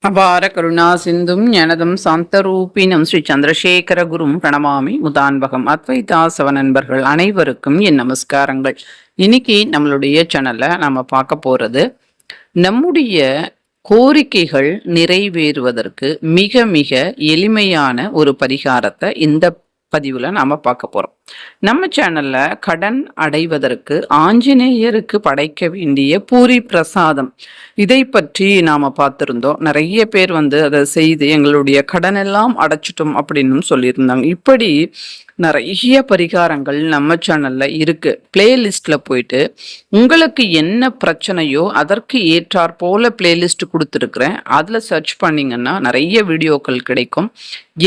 அபார கருணா சிந்தும் ஞானதம் சாந்தரூபினம் ஸ்ரீ சந்திரசேகர குரும் பிரணமாமி முதான்பகம். அத்வைதாசவ நண்பர்கள் அனைவருக்கும் என் நமஸ்காரங்கள். இன்னைக்கு நம்மளுடைய சேனல்ல நம்ம பார்க்க போறது நம்முடைய கோரிக்கைகள் நிறைவேறுவதற்கு மிக மிக எளிமையான ஒரு பரிகாரத்தை இந்த பதிவுல நாம பார்க்க போறோம். நம்ம சேனல்ல கடன் அடைவதற்கு ஆஞ்சநேயருக்கு படைக்க வேண்டிய பூரி பிரசாதம் இதை பற்றி நாம பார்த்திருந்தோம். நிறைய பேர் அதை செய்து எங்களுடைய கடன் எல்லாம் அடைச்சிட்டோம் அப்படின்னு சொல்லியிருந்தாங்க. இப்படி நிறைய பரிகாரங்கள் நம்ம சேனல்ல இருக்கு. பிளேலிஸ்ட்ல போயிட்டு உங்களுக்கு என்ன பிரச்சனையோ அதற்கு ஏற்றாற் போல பிளேலிஸ்ட் கொடுத்துருக்குறேன். அதுல சர்ச் பண்ணீங்கன்னா நிறைய வீடியோக்கள் கிடைக்கும்.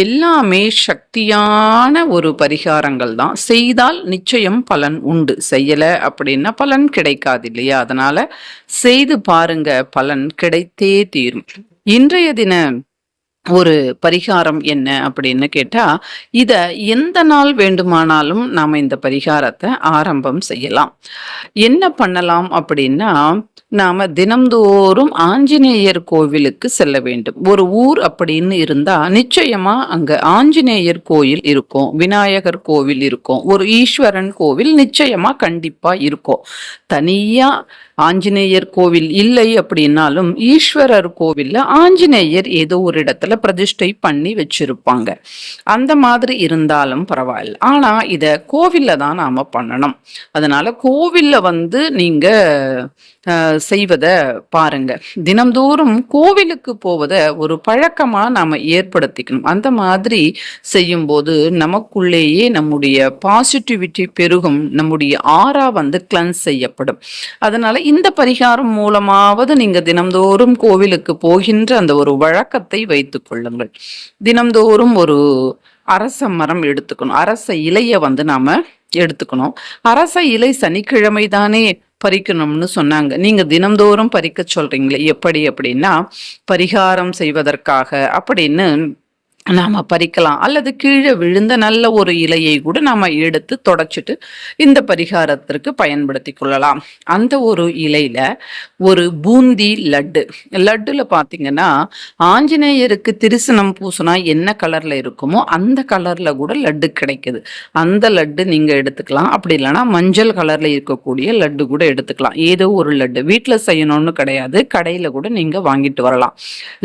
எல்லாமே சக்தியான ஒரு பரிகாரங்கள் தான். செய்தால் நிச்சயம் பலன் உண்டு, செய்யல அப்படின்னா பலன் கிடைக்காது இல்லையா? அதனால செய்து பாருங்க, பலன் கிடைத்தே தீரும். இன்றைய தின ஒரு பரிகாரம் என்ன அப்படின்னு கேட்டா, இத எந்த நாள் வேண்டுமானாலும் நாம இந்த பரிகாரத்தை ஆரம்பம் செய்யலாம். என்ன பண்ணலாம் அப்படின்னா, நாம தினம்தோறும் ஆஞ்சநேயர் கோவிலுக்கு செல்ல வேண்டும். ஒரு ஊர் அப்படின்னு இருந்தா நிச்சயமா அங்க ஆஞ்சநேயர் கோயில் இருக்கும், விநாயகர் கோவில் இருக்கும், ஒரு ஈஸ்வரன் கோவில் நிச்சயமா கண்டிப்பா இருக்கும். தனியா ஆஞ்சநேயர் கோவில் இல்லை அப்படின்னாலும் ஈஸ்வரர் கோவில்ல ஆஞ்சநேயர் ஏதோ ஒரு இடத்துல பிரதிஷ்டை பண்ணி வச்சிருப்பாங்க. அந்த மாதிரி இருந்தாலும் பரவாயில்ல. ஆனா இத கோவில்ல தான் நாம பண்ணணும். அதனால கோவில்ல நீங்க செய்வத பாருங்க. தினம்தோறும் கோவிலுக்கு போவத ஒரு பழக்கமா நாம ஏற்படுத்திக்கணும். அந்த மாதிரி செய்யும் போது நமக்குள்ளேயே நம்முடைய பாசிட்டிவிட்டி பெருகும், நம்முடைய ஆறா கிளன்ஸ் செய்யப்படும். அதனால இந்த பரிகாரம் மூலமாவது நீங்க தினம்தோறும் கோவிலுக்கு போகின்ற அந்த ஒரு வழக்கத்தை வைத்துக் கொள்ளுங்கள். தினம்தோறும் ஒரு அரச மரம் எடுத்துக்கணும். அரச இலைய நாம எடுத்துக்கணும். அரச இலை சனிக்கிழமை தானே பறிக்கணும்னு சொன்னாங்க. நீங்க தினம்தோறும் பறிக்க சொல்றீங்களே, எப்படி அப்படின்னா பரிகாரம் செய்வதற்காக அப்படின்னு நாம பறிக்கலாம். அல்லது கீழே விழுந்த நல்ல ஒரு இலையை கூட நாம எடுத்து தொடச்சிட்டு இந்த பரிகாரத்திற்கு பயன்படுத்தி கொள்ளலாம். அந்த ஒரு இலையில ஒரு பூந்தி லட்டுல பாத்தீங்கன்னா ஆஞ்சநேயருக்கு திருசனம் பூசினா என்ன கலர்ல இருக்குமோ அந்த கலர்ல கூட லட்டு கிடைக்குது. அந்த லட்டு நீங்க எடுத்துக்கலாம். அப்படி இல்லைன்னா மஞ்சள் கலர்ல இருக்கக்கூடிய லட்டு கூட எடுத்துக்கலாம். ஏதோ ஒரு லட்டு வீட்டுல செய்யணும்னு கிடையாது, கடையில கூட நீங்க வாங்கிட்டு வரலாம்.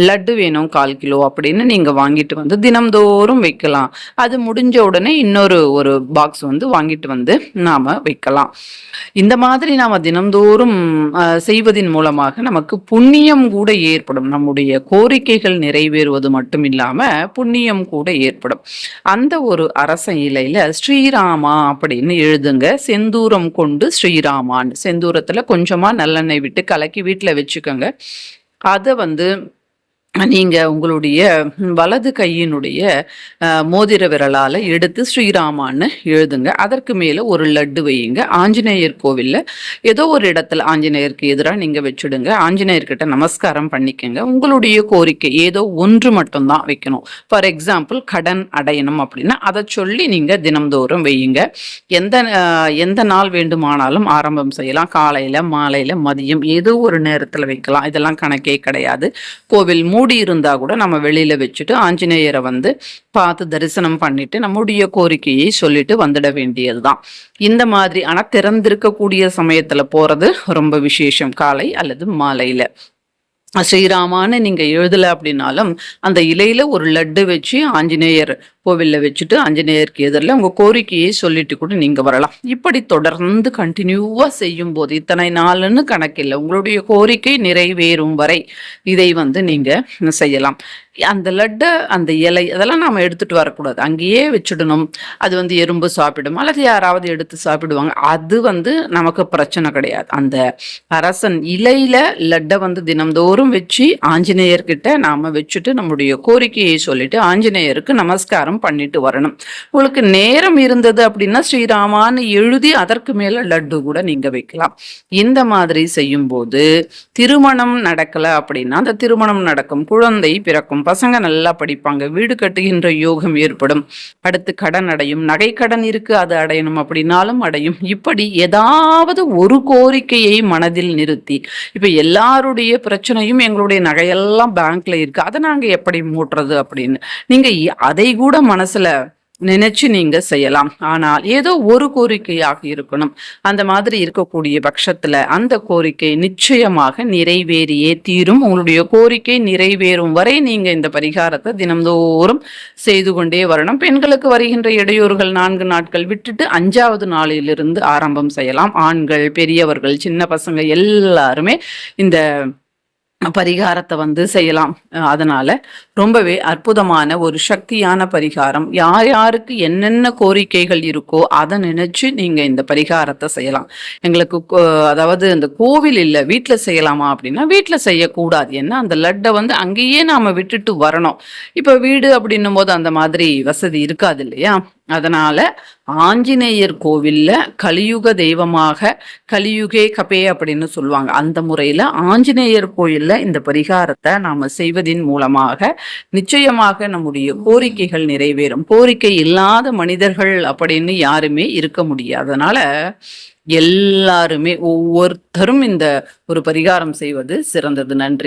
லட்டு வேணும் 1/4 கிலோ அப்படின்னு நீங்க வாங்கிட்டு தினம்தோறும் வைக்கலாம். அது முடிஞ்ச உடனே இன்னொரு ஒரு பாக்ஸ் வாங்கிட்டு நாம வைக்கலாம். இந்த மாதிரி நாம தினம்தோறும் செய்வதன் மூலமாக நமக்கு புண்ணியம் கூட ஏற்படும். நம்முடைய கோரிக்கைகள் நிறைவேறுவது மட்டும் இல்லாம புண்ணியம் கூட ஏற்படும். அந்த ஒரு அரச இலையில ஸ்ரீராமா அப்படின்னு எழுதுங்க. செந்தூரம் கொண்டு ஸ்ரீராமான்னு, செந்தூரத்துல கொஞ்சமா நல்லெண்ணெய் விட்டு கலக்கி வீட்டுல வச்சுக்கோங்க. அதை நீங்க உங்களுடைய வலது கையினுடைய மோதிர விரலால எடுத்து ஸ்ரீராமான்னு எழுதுங்க. அதற்கு மேல ஒரு லட்டு வையுங்க. ஆஞ்சநேயர் கோவில்ல ஏதோ ஒரு இடத்துல ஆஞ்சநேயருக்கு எதிராக நீங்க வச்சுடுங்க. ஆஞ்சநேயர்கிட்ட நமஸ்காரம் பண்ணிக்கங்க. உங்களுடைய கோரிக்கை ஏதோ ஒன்று மட்டும்தான் வைக்கணும். ஃபார் எக்ஸாம்பிள் கடன் அடையணும் அப்படின்னா அதை சொல்லி நீங்க தினம்தோறும் வையுங்க. எந்த நாள் வேண்டுமானாலும் ஆரம்பம் செய்யலாம். காலையில, மாலையில, மதியம் ஏதோ ஒரு நேரத்துல வைக்கலாம். இதெல்லாம் கணக்கே கிடையாது. கோவில் மூடி இருந்தா கூட நம்ம வெளியில வச்சுட்டு ஆஞ்சநேயரை பார்த்து தரிசனம் பண்ணிட்டு நம்முடைய கோரிக்கையை சொல்லிட்டு வந்துட வேண்டியதுதான். இந்த மாதிரி ஆனா திறந்திருக்கக்கூடிய சமயத்துல போறது ரொம்ப விசேஷம். காலை அல்லது மாலையில ஸ்ரீராமான்னு நீங்க எழுதல அப்படின்னாலும் அந்த இலையில ஒரு லட்டு வச்சு ஆஞ்சநேயர் கோவில்ல வச்சுட்டு ஆஞ்சநேயருக்கு எதிரில் உங்க கோரிக்கையை சொல்லிட்டு கூட நீங்க வரலாம். இப்படி தொடர்ந்து கண்டினியூவா செய்யும் போது இத்தனை நாள்னு கணக்கில்லை, உங்களுடைய கோரிக்கை நிறைவேறும் வரை இதை நீங்க செய்யலாம். அந்த லட்டை, அந்த இலை அதெல்லாம் நாம எடுத்துட்டு வரக்கூடாது, அங்கேயே வச்சுடணும். அது எறும்பு சாப்பிடும் அல்லது யாராவது எடுத்து சாப்பிடுவாங்க. அது நமக்கு பிரச்சனை கிடையாது. அந்த அரசன் இலையில லட்டை தினம்தோறும் வச்சு ஆஞ்சநேயர்கிட்ட நாம வச்சுட்டு நம்முடைய கோரிக்கையை சொல்லிட்டு ஆஞ்சநேயருக்கு நமஸ்காரம் பரிகாரம் பண்ணிட்டு வரணும். உங்களுக்கு நேரம் இருந்தது அப்படின்னா ஸ்ரீராமான்னு எழுதி அதற்கு மேல லட்டு கூட நீங்க வைக்கலாம். இந்த மாதிரி செய்யும்போது திருமணம் நடக்கல அப்படின்னா அந்த திருமணம் நடக்கும், குழந்தை பிறக்கும், பசங்க நல்லா படிப்பாங்க, வீடு கட்டுகின்ற யோகம் ஏற்படும், அடுத்து கடன் அடையும், நகை கடன் இருக்கு அது அடையணும் அப்படின்னாலும் அடையும். இப்படி ஏதாவது ஒரு கோரிக்கையை மனதில் நிறுத்தி, இப்ப எல்லாருடைய பிரச்சனையும் எங்களுடைய நகையெல்லாம் பேங்க்ல இருக்கு, அதை நாங்க எப்படி மூட்டுறது அப்படின்னு நீங்க அதை கூட மனசுல நினைச்சு நீங்க செய்யலாம். ஆனால் ஏதோ ஒரு கோரிக்கையாக இருக்கணும். அந்த மாதிரி இருக்கக்கூடிய பட்சத்துல அந்த கோரிக்கை நிச்சயமாக நிறைவேறியே தீரும். உங்களுடைய கோரிக்கை நிறைவேறும் வரை நீங்க இந்த பரிகாரத்தை தினம்தோறும் செய்து கொண்டே வரணும். பெண்களுக்கு வருகின்ற இடையூறுகள் 4 நாட்கள் விட்டுட்டு 5வது நாளிலிருந்து ஆரம்பம் செய்யலாம். ஆண்கள், பெரியவர்கள், சின்ன பசங்க எல்லாருமே இந்த பரிகாரத்தை செய்யலாம். அதனால ரொம்பவே அற்புதமான ஒரு சக்தியான பரிகாரம். யார் யாருக்கு என்னென்ன கோரிக்கைகள் இருக்கோ அதை நினைச்சு நீங்க இந்த பரிகாரத்தை செய்யலாம். எங்களுக்கு அதாவது இந்த கோவில் இல்லை, வீட்டில் செய்யலாமா அப்படின்னா வீட்டில் செய்யக்கூடாது. ஏன்னா அந்த லட்டை அங்கேயே நாம விட்டுட்டு வரணும். இப்போ வீடு அப்படின்னும் போது அந்த மாதிரி வசதி இருக்காது இல்லையா? அதனால ஆஞ்சநேயர் கோவில்ல கலியுக தெய்வமாக, கலியுகே கபே அப்படின்னு சொல்லுவாங்க, அந்த முறையில ஆஞ்சநேயர் கோயில்ல இந்த பரிகாரத்தை நாம செய்வதின் மூலமாக நிச்சயமாக நம்முடைய கோரிக்கைகள் நிறைவேறும். கோரிக்கை இல்லாத மனிதர்கள் அப்படின்னு யாருமே இருக்க முடியாது. அதனால எல்லாருமே ஒவ்வொருத்தரும் இந்த ஒரு பரிகாரம் செய்வது சிறந்தது. நன்றி.